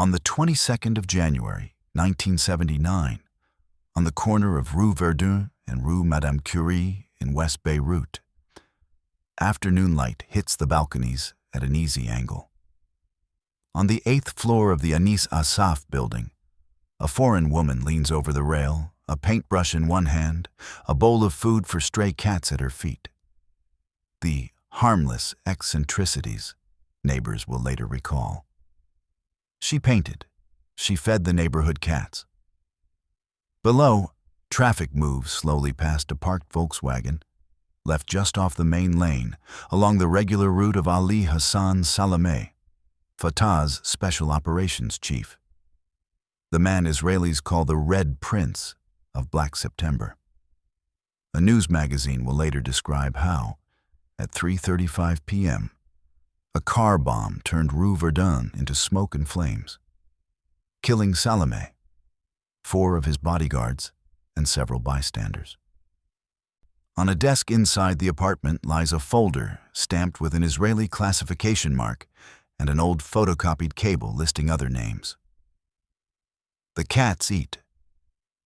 On the 22nd of January, 1979, on the corner of Rue Verdun and Rue Madame Curie in West Beirut, afternoon light hits the balconies at an easy angle. On the 8th floor of the Anis Asaf building, a foreign woman leans over the rail, a paintbrush in one hand, a bowl of food for stray cats at her feet. The harmless eccentricities, neighbors will later recall. She painted. She fed the neighborhood cats. Below, traffic moves slowly past a parked Volkswagen, left just off the main lane, along the regular route of Ali Hassan Salameh, Fatah's Special Operations Chief. The man Israelis call the Red Prince of Black September. A news magazine will later describe how, at 3:35 p.m., a car bomb turned Rue Verdun into smoke and flames, killing Salameh, 4 of his bodyguards, and several bystanders. On a desk inside the apartment lies a folder stamped with an Israeli classification mark and an old photocopied cable listing other names. The cats eat.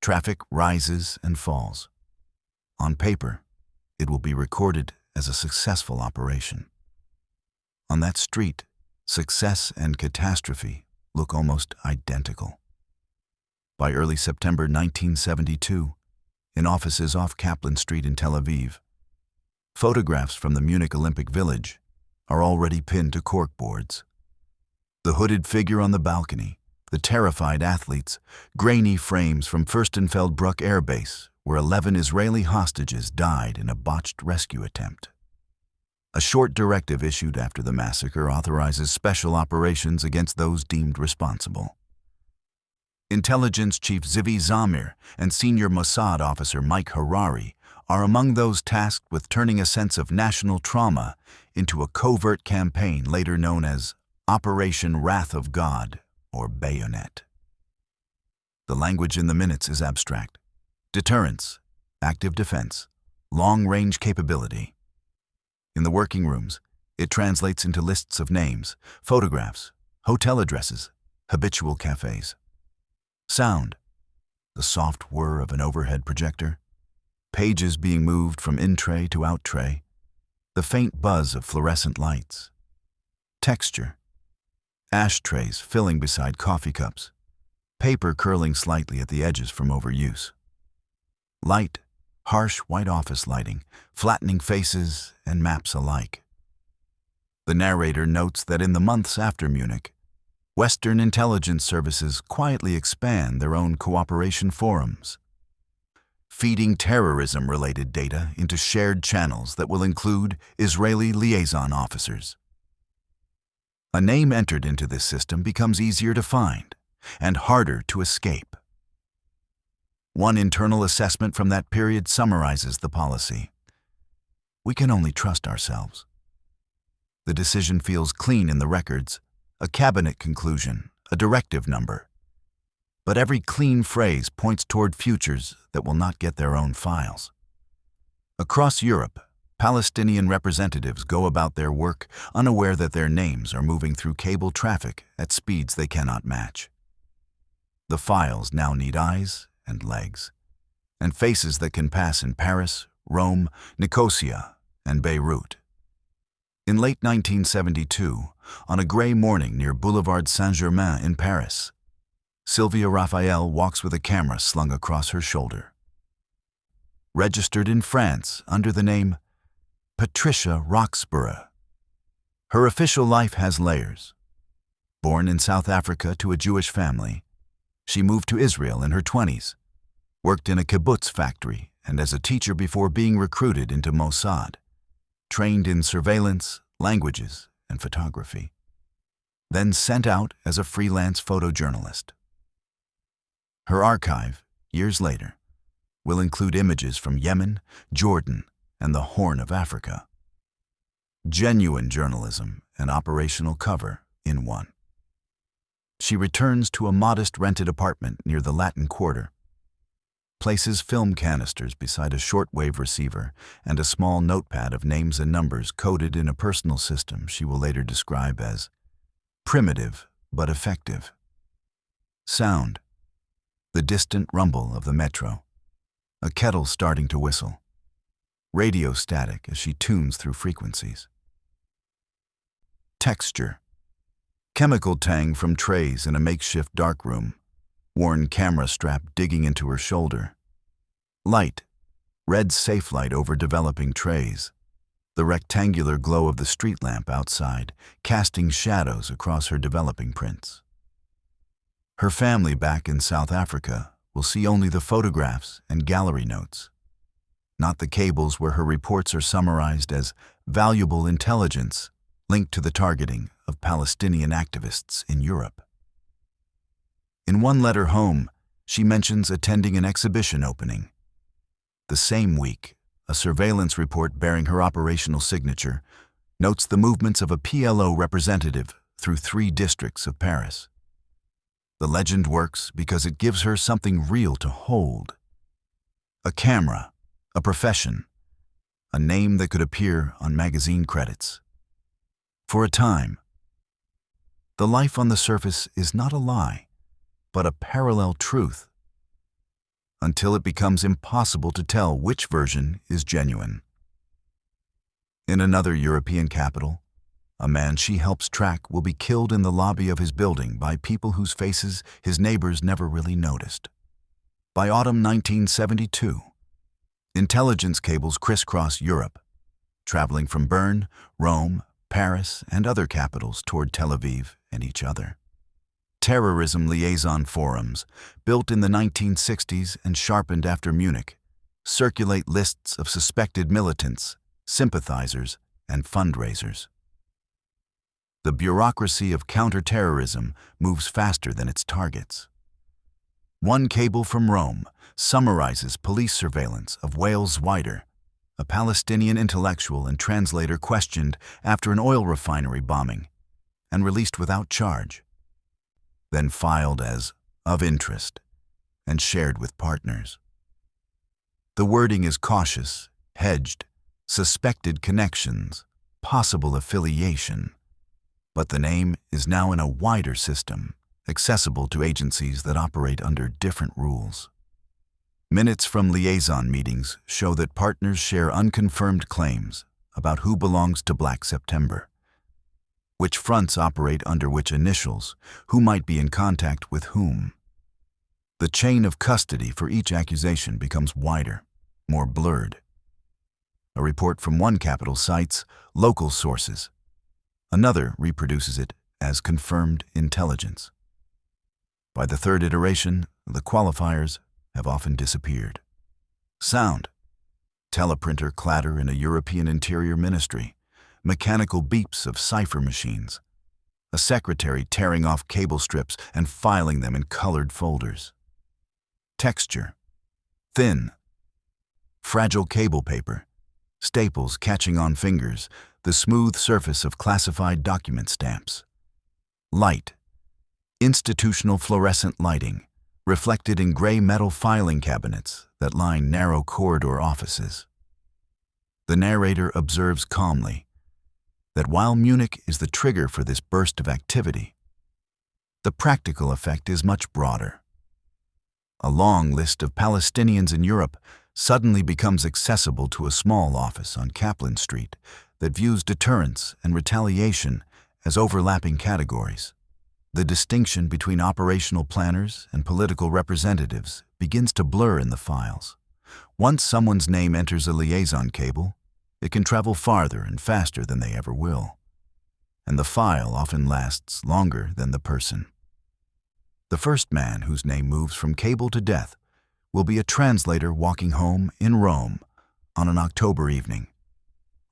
Traffic rises and falls. On paper, it will be recorded as a successful operation. On that street, success and catastrophe look almost identical. By early September 1972, in offices off Kaplan Street in Tel Aviv, photographs from the Munich Olympic Village are already pinned to corkboards. The hooded figure on the balcony, the terrified athletes, grainy frames from Fürstenfeldbruck Air Base, where 11 Israeli hostages died in a botched rescue attempt. A short directive issued after the massacre authorizes special operations against those deemed responsible. Intelligence Chief Zivi Zamir and Senior Mossad Officer Mike Harari are among those tasked with turning a sense of national trauma into a covert campaign later known as Operation Wrath of God, or Bayonet. The language in the minutes is abstract. Deterrence, active defense, long-range capability. In the working rooms, it translates into lists of names, photographs, hotel addresses, habitual cafes. Sound, the soft whir of an overhead projector, pages being moved from in-tray to out-tray, the faint buzz of fluorescent lights. Texture, ashtrays filling beside coffee cups, paper curling slightly at the edges from overuse. Light, harsh white office lighting, flattening faces and maps alike. The narrator notes that in the months after Munich, Western intelligence services quietly expand their own cooperation forums, feeding terrorism-related data into shared channels that will include Israeli liaison officers. A name entered into this system becomes easier to find and harder to escape. One internal assessment from that period summarizes the policy. We can only trust ourselves. The decision feels clean in the records, a cabinet conclusion, a directive number. But every clean phrase points toward futures that will not get their own files. Across Europe, Palestinian representatives go about their work unaware that their names are moving through cable traffic at speeds they cannot match. The files now need eyes and legs, and faces that can pass in Paris, Rome, Nicosia, and Beirut. In late 1972, on a gray morning near Boulevard Saint-Germain in Paris, Sylvia Raphael walks with a camera slung across her shoulder. Registered in France under the name Patricia Roxburgh. Her official life has layers. Born in South Africa to a Jewish family, she moved to Israel in her 20s, worked in a kibbutz factory and as a teacher before being recruited into Mossad, trained in surveillance, languages, and photography, then sent out as a freelance photojournalist. Her archive, years later, will include images from Yemen, Jordan, and the Horn of Africa. Genuine journalism and operational cover in one. She returns to a modest rented apartment near the Latin Quarter, places film canisters beside a shortwave receiver and a small notepad of names and numbers coded in a personal system she will later describe as primitive but effective. Sound. The distant rumble of the metro. A kettle starting to whistle. Radio static as she tunes through frequencies. Texture. Chemical tang from trays in a makeshift darkroom. Worn camera strap digging into her shoulder. Light. Red safe light over developing trays. The rectangular glow of the street lamp outside, casting shadows across her developing prints. Her family back in South Africa will see only the photographs and gallery notes, not the cables where her reports are summarized as valuable intelligence linked to the targeting of Palestinian activists in Europe. In one letter home, she mentions attending an exhibition opening. The same week, a surveillance report bearing her operational signature notes the movements of a PLO representative through 3 districts of Paris. The legend works because it gives her something real to hold. A camera, a profession, a name that could appear on magazine credits. For a time, the life on the surface is not a lie, but a parallel truth, until it becomes impossible to tell which version is genuine. In another European capital, a man she helps track will be killed in the lobby of his building by people whose faces his neighbors never really noticed. By autumn 1972, intelligence cables crisscross Europe, traveling from Bern, Rome, Paris, and other capitals toward Tel Aviv and each other. Terrorism liaison forums, built in the 1960s and sharpened after Munich, circulate lists of suspected militants, sympathizers, and fundraisers. The bureaucracy of counterterrorism moves faster than its targets. One cable from Rome summarizes police surveillance of Wales Zwider, a Palestinian intellectual and translator questioned after an oil refinery bombing and released without charge, then filed as of interest and shared with partners. The wording is cautious, hedged, suspected connections, possible affiliation, but the name is now in a wider system, accessible to agencies that operate under different rules. Minutes from liaison meetings show that partners share unconfirmed claims about who belongs to Black September, which fronts operate under which initials, who might be in contact with whom. The chain of custody for each accusation becomes wider, more blurred. A report from one capital cites local sources. Another reproduces it as confirmed intelligence. By the third iteration, the qualifiers have often disappeared. Sound. Teleprinter clatter in a European interior ministry. Mechanical beeps of cipher machines. A secretary tearing off cable strips and filing them in colored folders. Texture. Thin. Fragile cable paper. Staples catching on fingers. The smooth surface of classified document stamps. Light. Institutional fluorescent lighting, reflected in gray metal filing cabinets that line narrow corridor offices. The narrator observes calmly that while Munich is the trigger for this burst of activity, the practical effect is much broader. A long list of Palestinians in Europe suddenly becomes accessible to a small office on Kaplan Street that views deterrence and retaliation as overlapping categories. The distinction between operational planners and political representatives begins to blur in the files. Once someone's name enters a liaison cable, it can travel farther and faster than they ever will. And the file often lasts longer than the person. The first man whose name moves from cable to death will be a translator walking home in Rome on an October evening.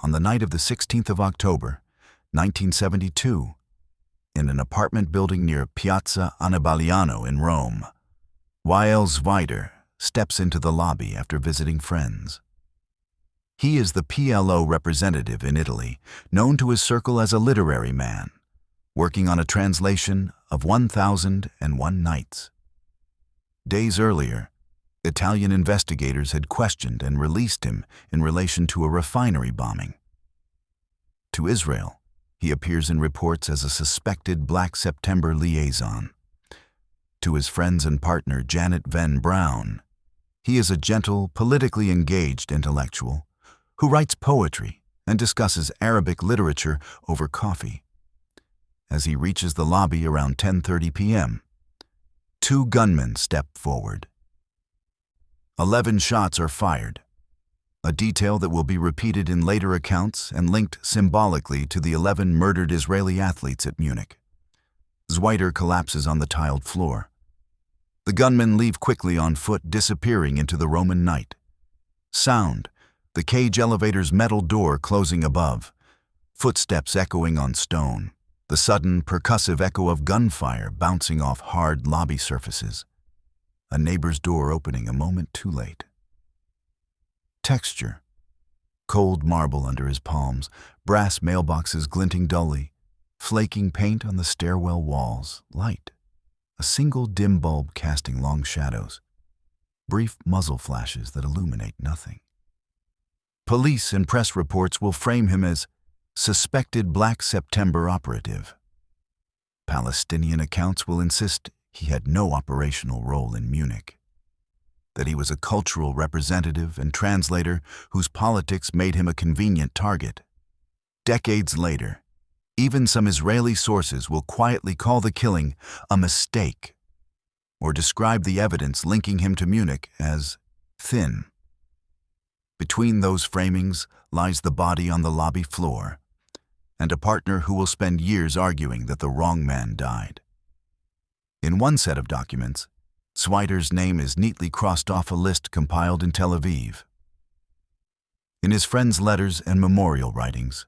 On the night of the 16th of October, 1972, in an apartment building near Piazza Annibaliano in Rome, Wael Zwider steps into the lobby after visiting friends. He is the PLO representative in Italy, known to his circle as a literary man, working on a translation of 1001 Nights. Days earlier, Italian investigators had questioned and released him in relation to a refinery bombing. To Israel, he appears in reports as a suspected Black September liaison. To his friends and partner Janet Van Braun, he is a gentle, politically engaged intellectual who writes poetry and discusses Arabic literature over coffee. As he reaches the lobby around 10:30 p.m., 2 gunmen step forward. 11 shots are fired, a detail that will be repeated in later accounts and linked symbolically to the 11 murdered Israeli athletes at Munich. Zweiter collapses on the tiled floor. The gunmen leave quickly on foot, disappearing into the Roman night. Sound, the cage elevator's metal door closing above, footsteps echoing on stone, the sudden percussive echo of gunfire bouncing off hard lobby surfaces. A neighbor's door opening a moment too late. Texture, cold marble under his palms, brass mailboxes glinting dully, flaking paint on the stairwell walls, light. A single dim bulb casting long shadows, brief muzzle flashes that illuminate nothing. Police and press reports will frame him as suspected Black September operative. Palestinian accounts will insist he had no operational role in Munich, that he was a cultural representative and translator whose politics made him a convenient target. Decades later, even some Israeli sources will quietly call the killing a mistake or describe the evidence linking him to Munich as thin. Between those framings lies the body on the lobby floor and a partner who will spend years arguing that the wrong man died. In one set of documents, Zweiter's name is neatly crossed off a list compiled in Tel Aviv. In his friends' letters and memorial writings,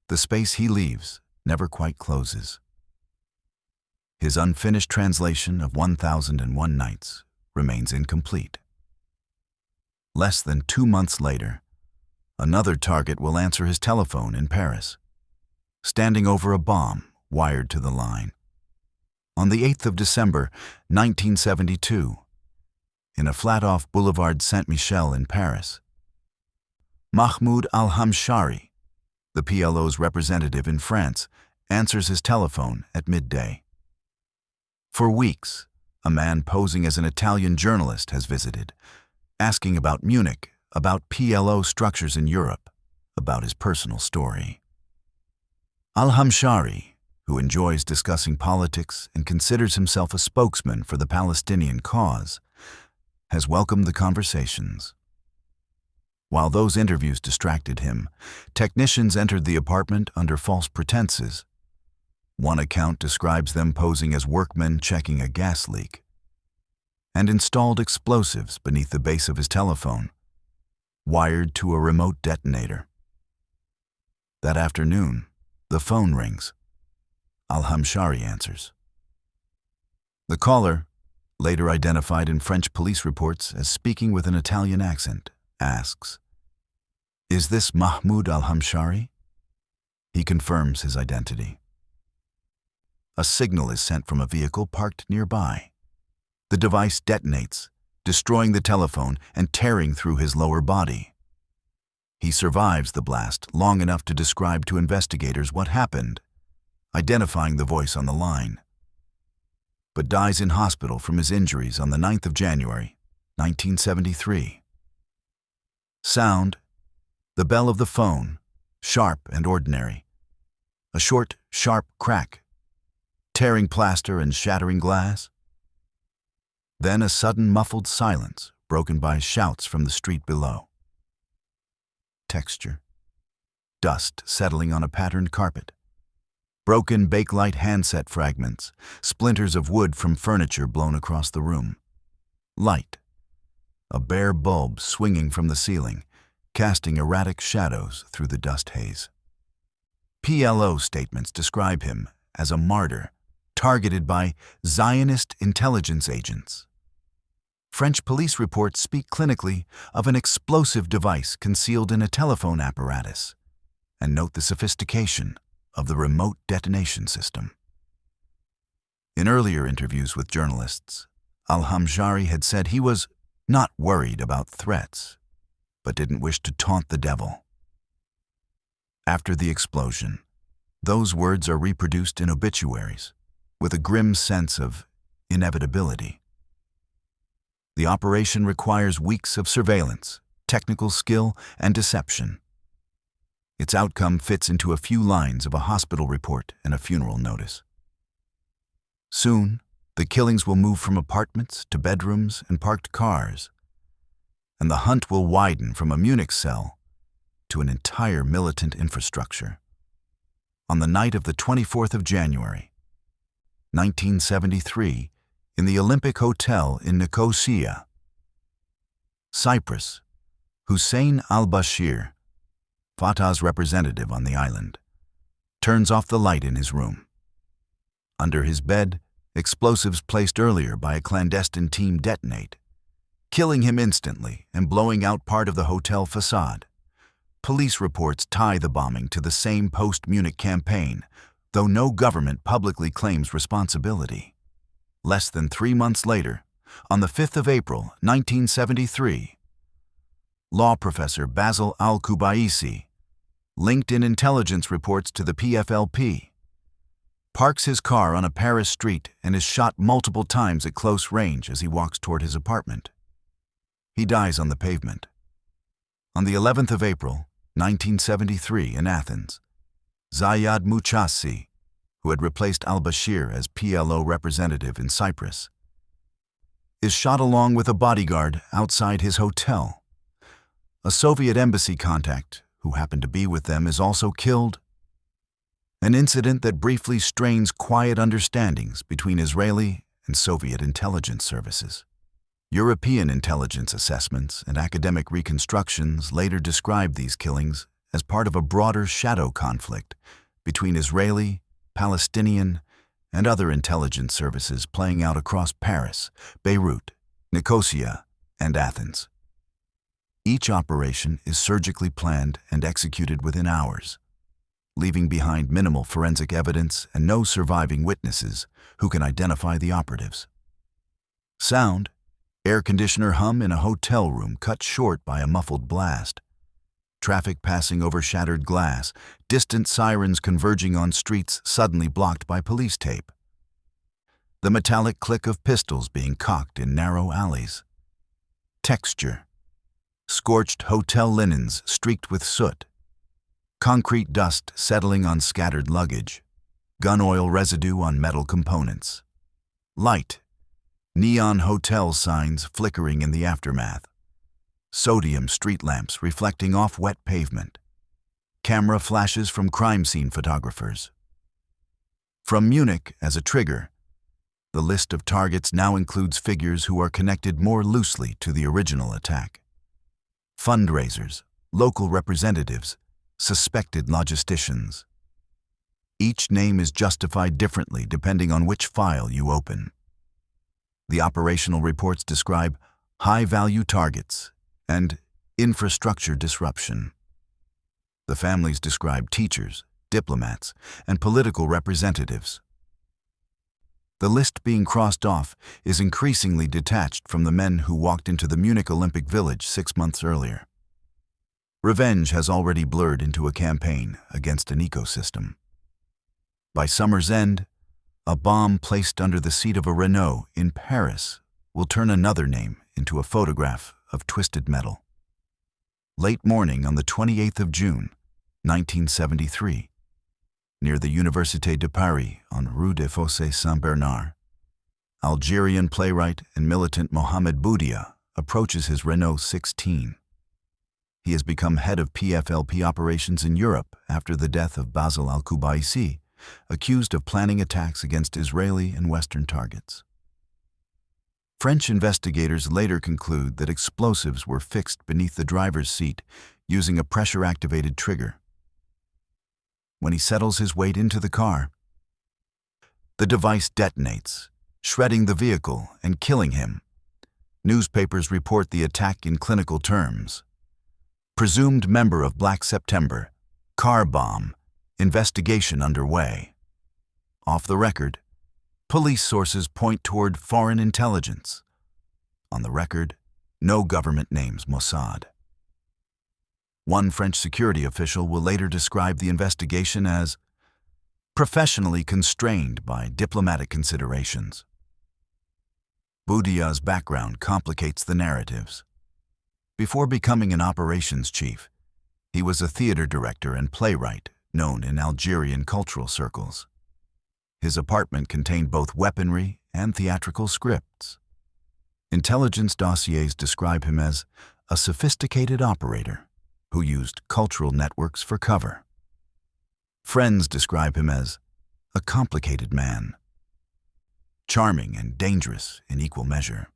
the space he leaves never quite closes. His unfinished translation of 1001 Nights remains incomplete. Less than 2 months later, another target will answer his telephone in Paris, standing over a bomb wired to the line. On the 8th of December, 1972, in a flat off Boulevard Saint-Michel in Paris, Mahmoud al-Hamshari, the PLO's representative in France, answers his telephone at midday. For weeks, a man posing as an Italian journalist has visited, asking about Munich, about PLO structures in Europe, about his personal story. Al-Hamshari, who enjoys discussing politics and considers himself a spokesman for the Palestinian cause, has welcomed the conversations. While those interviews distracted him, technicians entered the apartment under false pretenses. One account describes them posing as workmen checking a gas leak, and installed explosives beneath the base of his telephone, wired to a remote detonator. That afternoon, the phone rings. Al-Hamshari answers. The caller, later identified in French police reports as speaking with an Italian accent, asks, "Is this Mahmoud al-Hamshari?" He confirms his identity. A signal is sent from a vehicle parked nearby. The device detonates, destroying the telephone and tearing through his lower body. He survives the blast long enough to describe to investigators what happened, identifying the voice on the line, but dies in hospital from his injuries on the 9th of January, 1973. Sound, the bell of the phone, sharp and ordinary. A short, sharp crack, tearing plaster and shattering glass. Then a sudden muffled silence broken by shouts from the street below. Texture, dust settling on a patterned carpet. Broken Bakelite handset fragments, splinters of wood from furniture blown across the room. Light, a bare bulb swinging from the ceiling, casting erratic shadows through the dust haze. PLO statements describe him as a martyr, targeted by Zionist intelligence agents. French police reports speak clinically of an explosive device concealed in a telephone apparatus, and note the sophistication of the remote detonation system. In earlier interviews with journalists, al-Hamshari had said he was not worried about threats, but didn't wish to taunt the devil. After the explosion, those words are reproduced in obituaries, with a grim sense of inevitability. The operation requires weeks of surveillance, technical skill, and deception. Its outcome fits into a few lines of a hospital report and a funeral notice. Soon, the killings will move from apartments to bedrooms and parked cars, and the hunt will widen from a Munich cell to an entire militant infrastructure. On the night of the 24th of January, 1973, in the Olympic Hotel in Nicosia, Cyprus, Hussein al-Bashir, Fatah's representative on the island, turns off the light in his room. Under his bed, explosives placed earlier by a clandestine team detonate, killing him instantly and blowing out part of the hotel facade. Police reports tie the bombing to the same post-Munich campaign, though no government publicly claims responsibility. Less than 3 months later, on the 5th of April, 1973, law professor Basil al-Kubaisi, linked in intelligence reports to the PFLP, parks his car on a Paris street and is shot multiple times at close range as he walks toward his apartment. He dies on the pavement. On the 11th of April, 1973, in Athens, Zayad Muchassi, who had replaced al-Bashir as PLO representative in Cyprus, is shot along with a bodyguard outside his hotel. A Soviet embassy contact, who happened to be with them, is also killed. An incident that briefly strains quiet understandings between Israeli and Soviet intelligence services. European intelligence assessments and academic reconstructions later described these killings as part of a broader shadow conflict between Israeli, Palestinian, and other intelligence services playing out across Paris, Beirut, Nicosia, and Athens. Each operation is surgically planned and executed within hours, leaving behind minimal forensic evidence and no surviving witnesses who can identify the operatives. Sound: air conditioner hum in a hotel room cut short by a muffled blast. Traffic passing over shattered glass, distant sirens converging on streets suddenly blocked by police tape. The metallic click of pistols being cocked in narrow alleys. Texture: scorched hotel linens streaked with soot. Concrete dust settling on scattered luggage. Gun oil residue on metal components. Light: neon hotel signs flickering in the aftermath. Sodium street lamps reflecting off wet pavement. Camera flashes from crime scene photographers. From Munich as a trigger, the list of targets now includes figures who are connected more loosely to the original attack. Fundraisers, local representatives, suspected logisticians. Each name is justified differently depending on which file you open. The operational reports describe high-value targets and infrastructure disruption. The families describe teachers, diplomats, and political representatives. The list being crossed off is increasingly detached from the men who walked into the Munich Olympic Village 6 months earlier. Revenge has already blurred into a campaign against an ecosystem. By summer's end, a bomb placed under the seat of a Renault in Paris will turn another name into a photograph of twisted metal. Late morning on the 28th of June, 1973, near the Université de Paris on Rue des Fossés Saint-Bernard, Algerian playwright and militant Mohamed Boudia approaches his Renault 16. He has become head of PFLP operations in Europe after the death of Basil al-Kubaisi, accused of planning attacks against Israeli and Western targets. French investigators later conclude that explosives were fixed beneath the driver's seat using a pressure-activated trigger. When he settles his weight into the car, the device detonates, shredding the vehicle and killing him. Newspapers report the attack in clinical terms. Presumed member of Black September, car bomb, investigation underway. Off the record, police sources point toward foreign intelligence. On the record, no government names Mossad. One French security official will later describe the investigation as professionally constrained by diplomatic considerations. Boudia's background complicates the narratives. Before becoming an operations chief, he was a theater director and playwright known in Algerian cultural circles. His apartment contained both weaponry and theatrical scripts. Intelligence dossiers describe him as a sophisticated operator who used cultural networks for cover. Friends describe him as a complicated man, charming and dangerous in equal measure.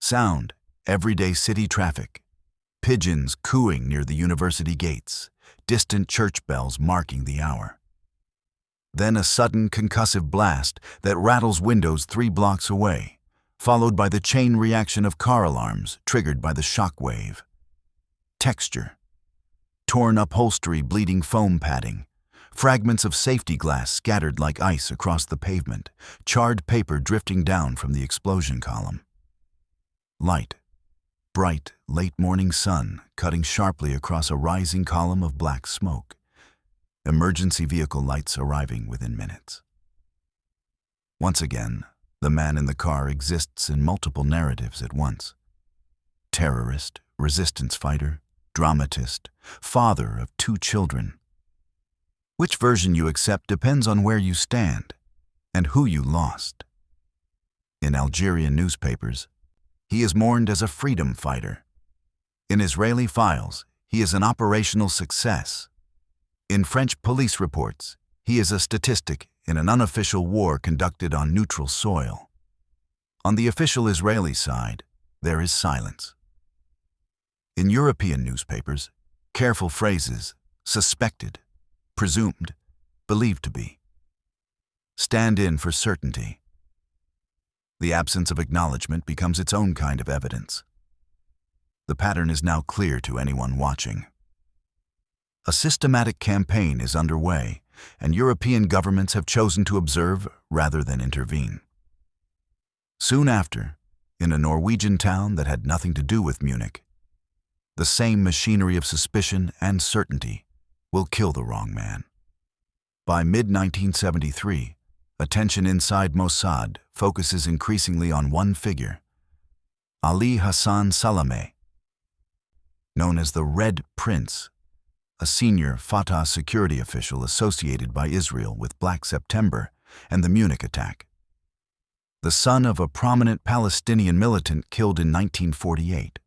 Sound, everyday city traffic, pigeons cooing near the university gates, distant church bells marking the hour. Then a sudden concussive blast that rattles windows 3 blocks away, followed by the chain reaction of car alarms triggered by the shock wave. Texture, torn upholstery, bleeding foam padding, fragments of safety glass scattered like ice across the pavement, charred paper drifting down from the explosion column. Light, bright, late-morning sun cutting sharply across a rising column of black smoke. Emergency vehicle lights arriving within minutes. Once again, the man in the car exists in multiple narratives at once. Terrorist, resistance fighter, dramatist, father of 2 children. Which version you accept depends on where you stand and who you lost. In Algerian newspapers, he is mourned as a freedom fighter. In Israeli files, he is an operational success. In French police reports, he is a statistic in an unofficial war conducted on neutral soil. On the official Israeli side, there is silence. In European newspapers, careful phrases, suspected, presumed, believed to be, stand in for certainty. The absence of acknowledgement becomes its own kind of evidence. The pattern is now clear to anyone watching. A systematic campaign is underway, and European governments have chosen to observe rather than intervene. Soon after, in a Norwegian town that had nothing to do with Munich, the same machinery of suspicion and certainty will kill the wrong man. By mid-1973, attention inside Mossad focuses increasingly on one figure, Ali Hassan Salameh, known as the Red Prince, a senior Fatah security official associated by Israel with Black September and the Munich attack. The son of a prominent Palestinian militant killed in 1948.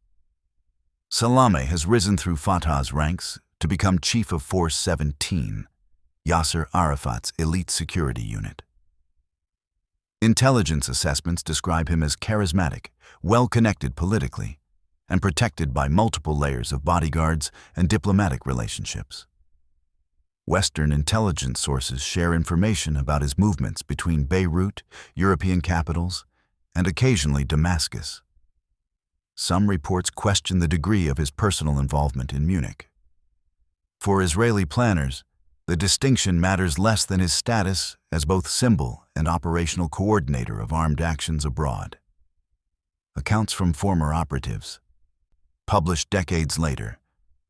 Salameh has risen through Fatah's ranks to become Chief of Force 17, Yasser Arafat's elite security unit. Intelligence assessments describe him as charismatic, well-connected politically, and protected by multiple layers of bodyguards and diplomatic relationships. Western intelligence sources share information about his movements between Beirut, European capitals, and occasionally Damascus. Some reports question the degree of his personal involvement in Munich. For Israeli planners, the distinction matters less than his status as both symbol and operational coordinator of armed actions abroad. Accounts from former operatives, published decades later,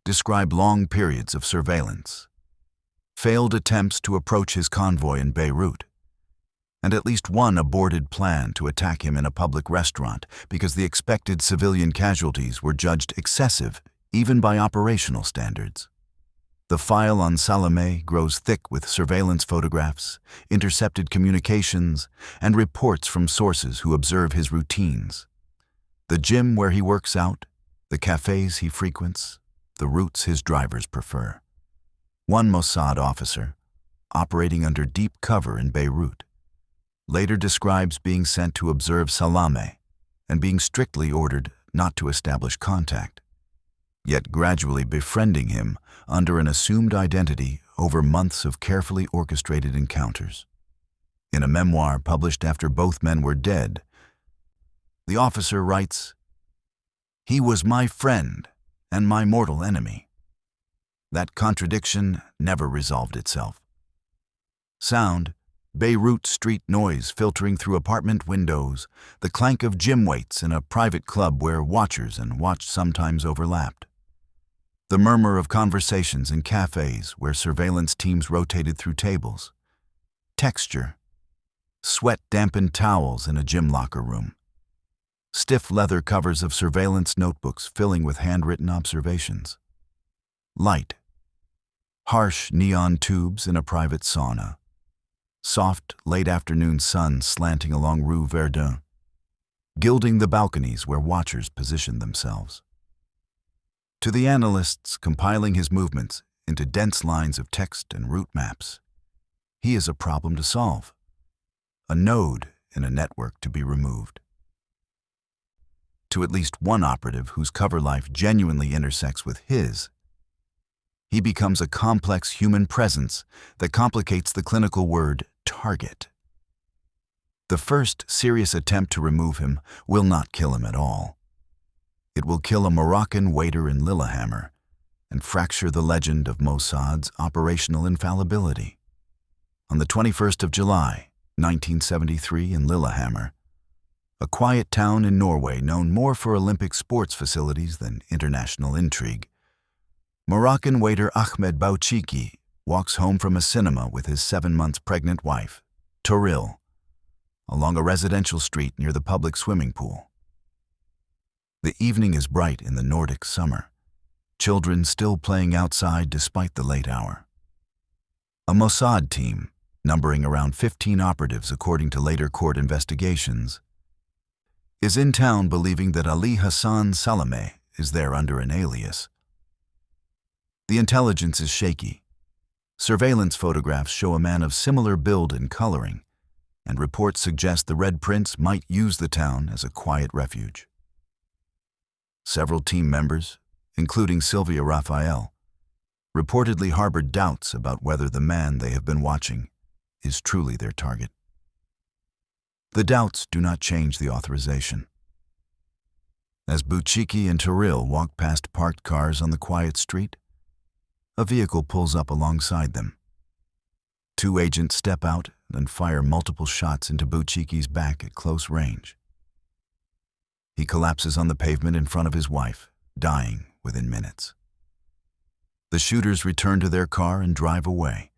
describe long periods of surveillance, failed attempts to approach his convoy in Beirut, and at least one aborted plan to attack him in a public restaurant because the expected civilian casualties were judged excessive even by operational standards. The file on Salameh grows thick with surveillance photographs, intercepted communications, and reports from sources who observe his routines. The gym where he works out, the cafes he frequents, the routes his drivers prefer. One Mossad officer, operating under deep cover in Beirut, later describes being sent to observe Salameh and being strictly ordered not to establish contact, yet gradually befriending him under an assumed identity over months of carefully orchestrated encounters. In a memoir published after both men were dead, the officer writes, "He was my friend and my mortal enemy." That contradiction never resolved itself. Sound, Beirut street noise filtering through apartment windows, the clank of gym weights in a private club where watchers and watched sometimes overlapped. The murmur of conversations in cafes where surveillance teams rotated through tables. Texture, sweat-dampened towels in a gym locker room, stiff leather covers of surveillance notebooks filling with handwritten observations, light, harsh neon tubes in a private sauna, soft, late-afternoon sun slanting along Rue Verdun, gilding the balconies where watchers positioned themselves. To the analysts compiling his movements into dense lines of text and route maps, he is a problem to solve, a node in a network to be removed. To at least one operative whose cover life genuinely intersects with his, he becomes a complex human presence that complicates the clinical word target. The first serious attempt to remove him will not kill him at all. It will kill a Moroccan waiter in Lillehammer and fracture the legend of Mossad's operational infallibility. On the 21st of July, 1973 in Lillehammer, a quiet town in Norway known more for Olympic sports facilities than international intrigue, Moroccan waiter Ahmed Bouchiki walks home from a cinema with his 7 months pregnant wife, Toril, along a residential street near the public swimming pool. The evening is bright in the Nordic summer, children still playing outside despite the late hour. A Mossad team, numbering around 15 operatives according to later court investigations, is in town believing that Ali Hassan Salameh is there under an alias. The intelligence is shaky. Surveillance photographs show a man of similar build and coloring, and reports suggest the Red Prince might use the town as a quiet refuge. Several team members, including Sylvia Raphael, reportedly harbored doubts about whether the man they have been watching is truly their target. The doubts do not change the authorization. As Bouchiki and Toril walk past parked cars on the quiet street, a vehicle pulls up alongside them. 2 agents step out and fire multiple shots into Bouchiki's back at close range. He collapses on the pavement in front of his wife, dying within minutes. The shooters return to their car and drive away,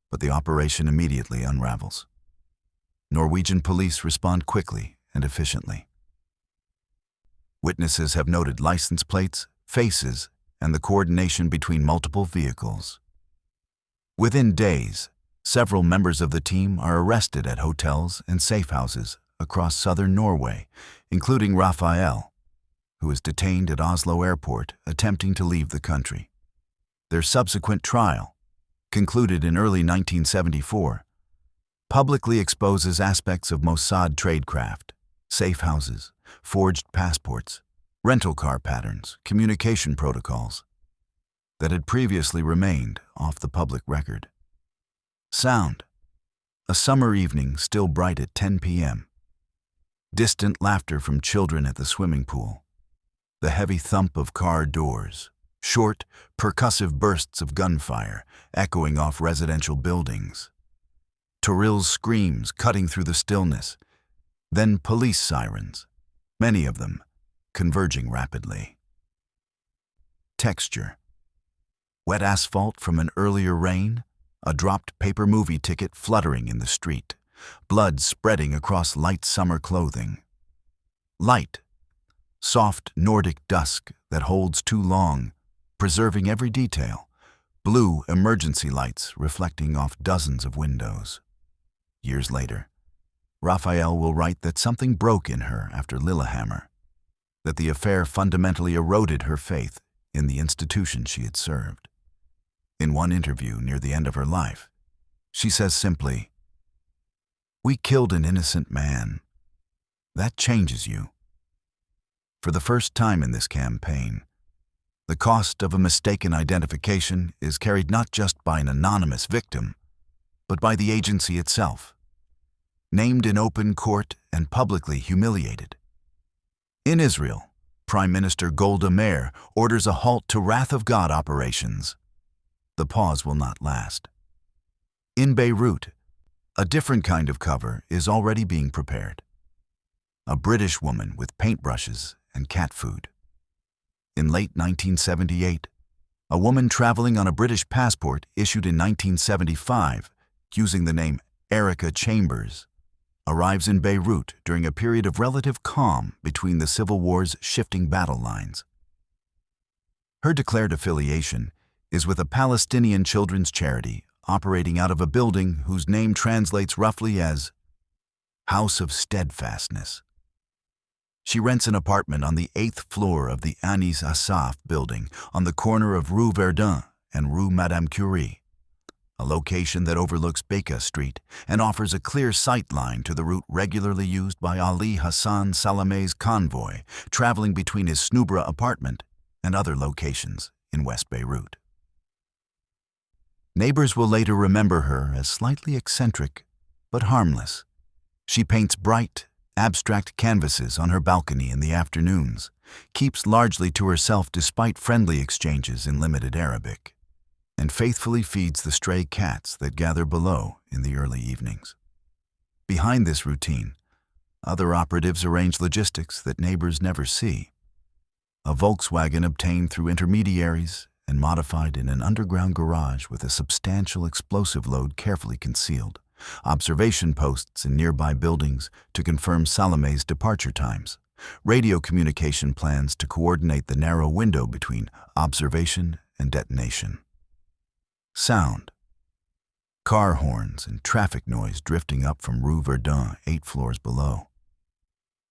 but the operation immediately unravels. Norwegian police respond quickly and efficiently. Witnesses have noted license plates, faces, and the coordination between multiple vehicles. Within days, several members of the team are arrested at hotels and safe houses across southern Norway, including Raphael, who is detained at Oslo airport attempting to leave the country. Their subsequent trial, concluded in early 1974, publicly exposes aspects of Mossad tradecraft, safe houses, forged passports, rental car patterns, communication protocols that had previously remained off the public record. Sound. A summer evening still bright at 10 p.m. Distant laughter from children at the swimming pool. The heavy thump of car doors. Short, percussive bursts of gunfire echoing off residential buildings. Toril's screams cutting through the stillness. Then police sirens, many of them converging rapidly. Texture. Wet asphalt from an earlier rain, a dropped paper movie ticket fluttering in the street, blood spreading across light summer clothing. Light. Soft Nordic dusk that holds too long, preserving every detail. Blue emergency lights reflecting off dozens of windows. Years later, Raphael will write that something broke in her after Lillehammer, that the affair fundamentally eroded her faith in the institution she had served. In one interview near the end of her life, she says simply, "We killed an innocent man. That changes you." For the first time in this campaign, the cost of a mistaken identification is carried not just by an anonymous victim, but by the agency itself, named in open court and publicly humiliated. In Israel, Prime Minister Golda Meir orders a halt to Wrath of God operations. The pause will not last. In Beirut, a different kind of cover is already being prepared. A British woman with paintbrushes and cat food. In late 1978, a woman traveling on a British passport issued in 1975, using the name Erica Chambers, arrives in Beirut during a period of relative calm between the civil war's shifting battle lines. Her declared affiliation is with a Palestinian children's charity operating out of a building whose name translates roughly as House of Steadfastness. She rents an apartment on the 8th floor of the Anis Asaf building on the corner of Rue Verdun and Rue Madame Curie, a location that overlooks Bekaa Street and offers a clear sight line to the route regularly used by Ali Hassan Salameh's convoy, traveling between his Snubra apartment and other locations in West Beirut. Neighbors will later remember her as slightly eccentric but harmless. She paints bright, abstract canvases on her balcony in the afternoons, keeps largely to herself despite friendly exchanges in limited Arabic, and faithfully feeds the stray cats that gather below in the early evenings. Behind this routine, other operatives arrange logistics that neighbors never see. A Volkswagen obtained through intermediaries and modified in an underground garage with a substantial explosive load carefully concealed. Observation posts in nearby buildings to confirm Salameh's departure times. Radio communication plans to coordinate the narrow window between observation and detonation. Sound. Car horns and traffic noise drifting up from Rue Verdun 8 floors below.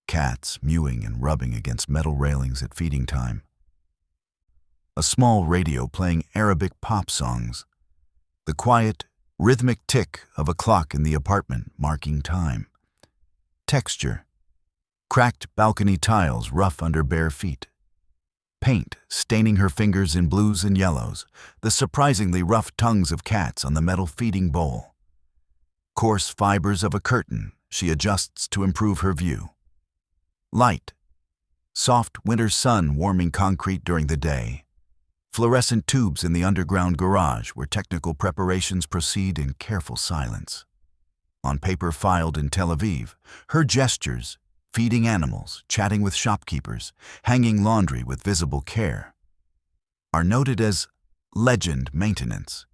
Cats mewing and rubbing against metal railings at feeding time. A small radio playing Arabic pop songs. The quiet, rhythmic tick of a clock in the apartment marking time. Texture. Cracked balcony tiles rough under bare feet. Paint staining her fingers in blues and yellows, the surprisingly rough tongues of cats on the metal feeding bowl. Coarse fibers of a curtain she adjusts to improve her view. Light. Soft winter sun warming concrete during the day. Fluorescent tubes in the underground garage where technical preparations proceed in careful silence. On paper filed in Tel Aviv, her gestures, feeding animals, chatting with shopkeepers, hanging laundry with visible care, are noted as legend maintenance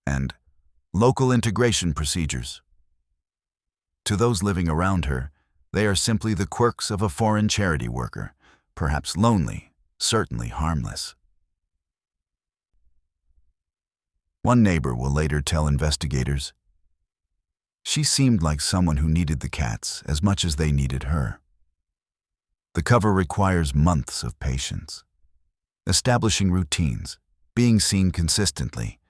and local integration procedures. To those living around her, they are simply the quirks of a foreign charity worker, perhaps lonely, certainly harmless. One neighbor will later tell investigators, "She seemed like someone who needed the cats as much as they needed her." The cover requires months of patience, establishing routines, being seen consistently,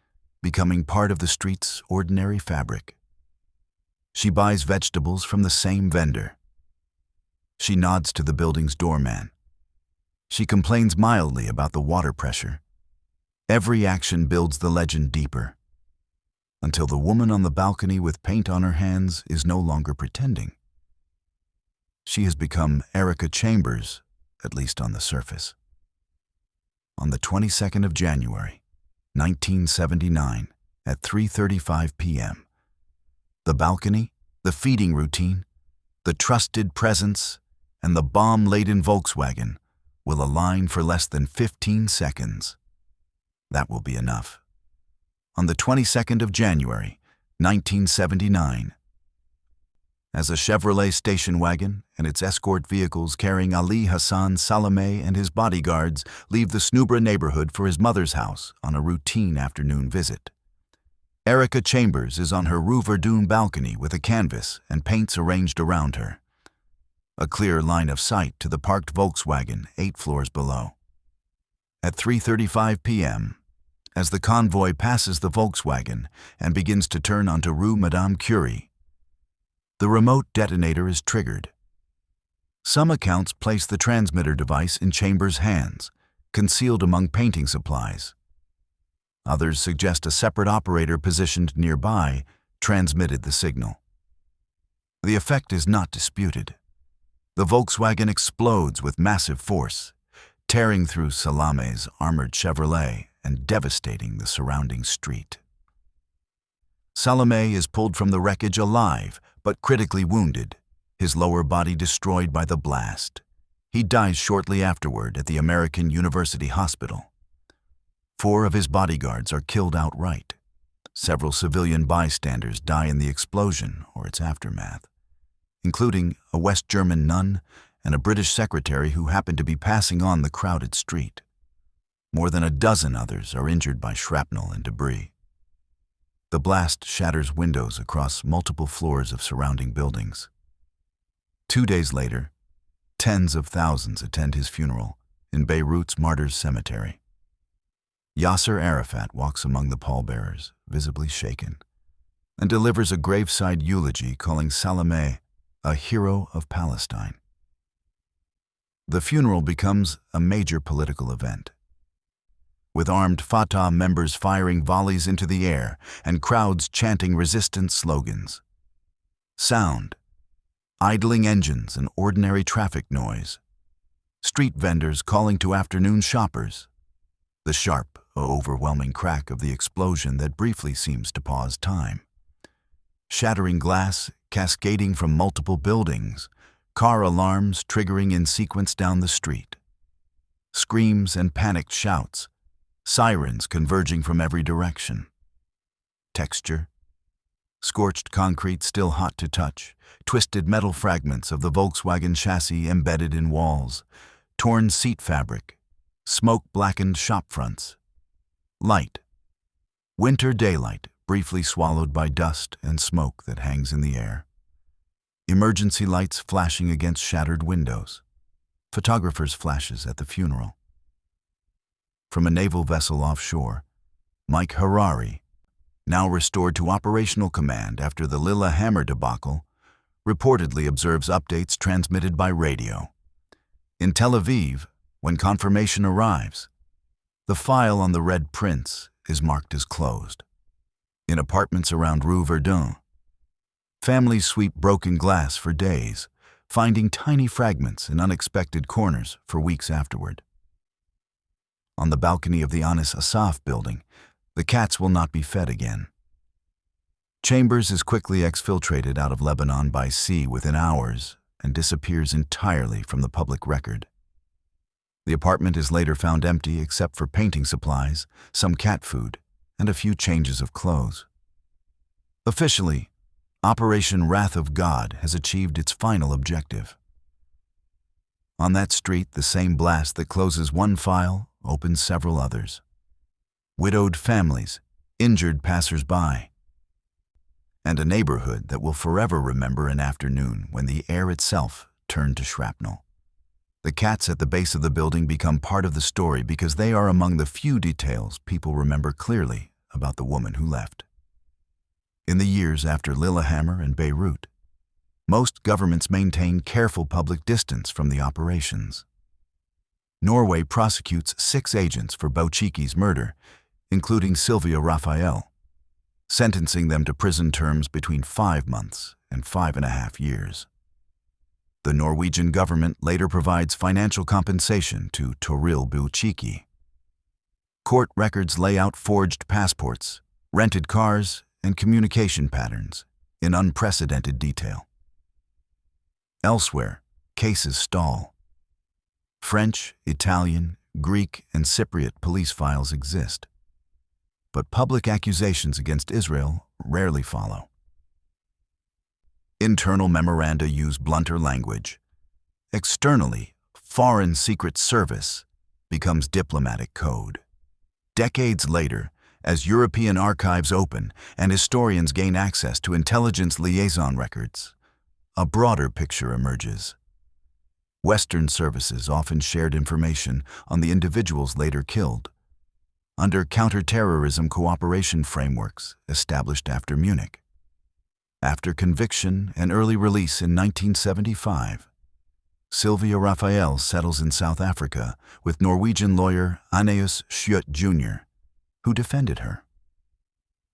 becoming part of the street's ordinary fabric. She buys vegetables from the same vendor. She nods to the building's doorman. She complains mildly about the water pressure. Every action builds the legend deeper, until the woman on the balcony with paint on her hands is no longer pretending. She has become Erica Chambers, at least on the surface. On the 22nd of January, 1979, at 3:35 p.m., the balcony, the feeding routine, the trusted presence, and the bomb-laden Volkswagen will align for less than 15 seconds. That will be enough. On the 22nd of January, 1979, as a Chevrolet station wagon and its escort vehicles carrying Ali Hassan Salameh and his bodyguards leave the Snubra neighborhood for his mother's house on a routine afternoon visit, Erica Chambers is on her Rue Verdun balcony with a canvas and paints arranged around her. A clear line of sight to the parked Volkswagen 8 floors below. At 3:35 p.m., as the convoy passes the Volkswagen and begins to turn onto Rue Madame Curie, the remote detonator is triggered. Some accounts place the transmitter device in Chambers' hands, concealed among painting supplies. Others suggest a separate operator positioned nearby transmitted the signal. The effect is not disputed. The Volkswagen explodes with massive force, tearing through Salameh's armored Chevrolet and devastating the surrounding street. Salameh is pulled from the wreckage alive, but critically wounded, his lower body destroyed by the blast. He dies shortly afterward at the American University Hospital. 4 of his bodyguards are killed outright. Several civilian bystanders die in the explosion or its aftermath. including a West German nun and a British secretary who happened to be passing on the crowded street. More than a dozen others are injured by shrapnel and debris. The blast shatters windows across multiple floors of surrounding buildings. 2 days later, tens of thousands attend his funeral in Beirut's Martyrs' Cemetery. Yasser Arafat walks among the pallbearers, visibly shaken, and delivers a graveside eulogy calling Salameh a hero of Palestine. The funeral becomes a major political event, with armed Fatah members firing volleys into the air and crowds chanting resistance slogans. Sound, idling engines and ordinary traffic noise, street vendors calling to afternoon shoppers, the sharp, overwhelming crack of the explosion that briefly seems to pause time. Shattering glass cascading from multiple buildings, car alarms triggering in sequence down the street. Screams and panicked shouts, sirens converging from every direction. Texture, scorched concrete still hot to touch, twisted metal fragments of the Volkswagen chassis embedded in walls, torn seat fabric, smoke-blackened shop fronts. Light, winter daylight briefly swallowed by dust and smoke that hangs in the air. Emergency lights flashing against shattered windows. Photographers' flashes at the funeral. From a naval vessel offshore, Mike Harari, now restored to operational command after the Lillehammer debacle, reportedly observes updates transmitted by radio. In Tel Aviv, when confirmation arrives, the file on the Red Prince is marked as closed. In apartments around Rue Verdun, families sweep broken glass for days, finding tiny fragments in unexpected corners for weeks afterward. On the balcony of the Anis Asaf building, the cats will not be fed again. Chambers is quickly exfiltrated out of Lebanon by sea within hours and disappears entirely from the public record. The apartment is later found empty except for painting supplies, some cat food, and a few changes of clothes. Officially, Operation Wrath of God has achieved its final objective. On that street, the same blast that closes one file opens several others. Widowed families, injured passers-by, and a neighborhood that will forever remember an afternoon when the air itself turned to shrapnel. The cats at the base of the building become part of the story because they are among the few details people remember clearly about the woman who left. In the years after Lillehammer and Beirut, most governments maintain careful public distance from the operations. Norway prosecutes 6 agents for Bouchiki's murder, including Sylvia Raphael, sentencing them to prison terms between 5 months and 5.5 years. The Norwegian government later provides financial compensation to Toril Bouchiki. Court records lay out forged passports, rented cars, and communication patterns in unprecedented detail. Elsewhere, cases stall. French, Italian, Greek, and Cypriot police files exist, but public accusations against Israel rarely follow. Internal memoranda use blunter language. Externally, Foreign Secret Service becomes diplomatic code. Decades later, as European archives open and historians gain access to intelligence liaison records, a broader picture emerges. Western services often shared information on the individuals later killed, under counterterrorism cooperation frameworks established after Munich. After conviction and early release in 1975, Sylvia Raphael settles in South Africa with Norwegian lawyer Aneus Schut Jr., who defended her.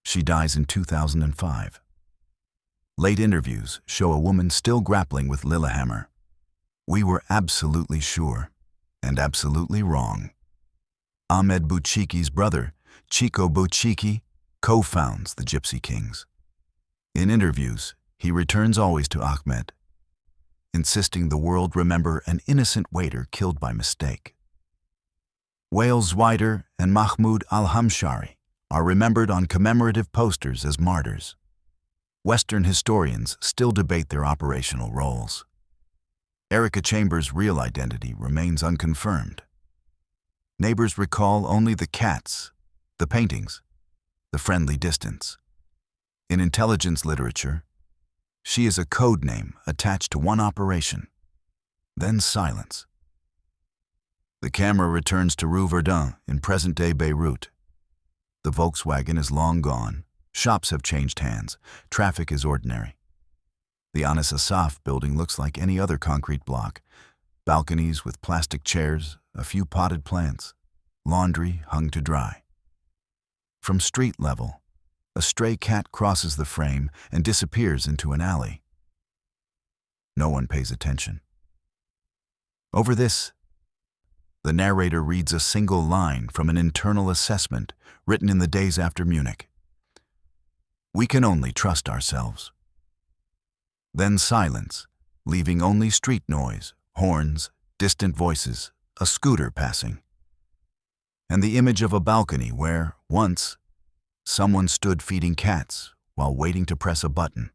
She dies in 2005. Late interviews show a woman still grappling with Lillehammer. We were absolutely sure, and absolutely wrong. Ahmed Bouchiki's brother, Chico Bouchiki, co-founds the Gypsy Kings. In interviews, he returns always to Ahmed, insisting the world remember an innocent waiter killed by mistake. Wael Zwider and Mahmoud al-Hamshari are remembered on commemorative posters as martyrs. Western historians still debate their operational roles. Erica Chambers' real identity remains unconfirmed. Neighbors recall only the cats, the paintings, the friendly distance. In intelligence literature, she is a code name attached to one operation, then silence. The camera returns to Rue Verdun in present-day Beirut. The Volkswagen is long gone, shops have changed hands, traffic is ordinary. The Anis Asaf building looks like any other concrete block. Balconies with plastic chairs, a few potted plants, laundry hung to dry. From street level, a stray cat crosses the frame and disappears into an alley. No one pays attention. Over this, the narrator reads a single line from an internal assessment written in the days after Munich. We can only trust ourselves. Then silence, leaving only street noise, horns, distant voices, a scooter passing. And the image of a balcony where, once, someone stood feeding cats while waiting to press a button.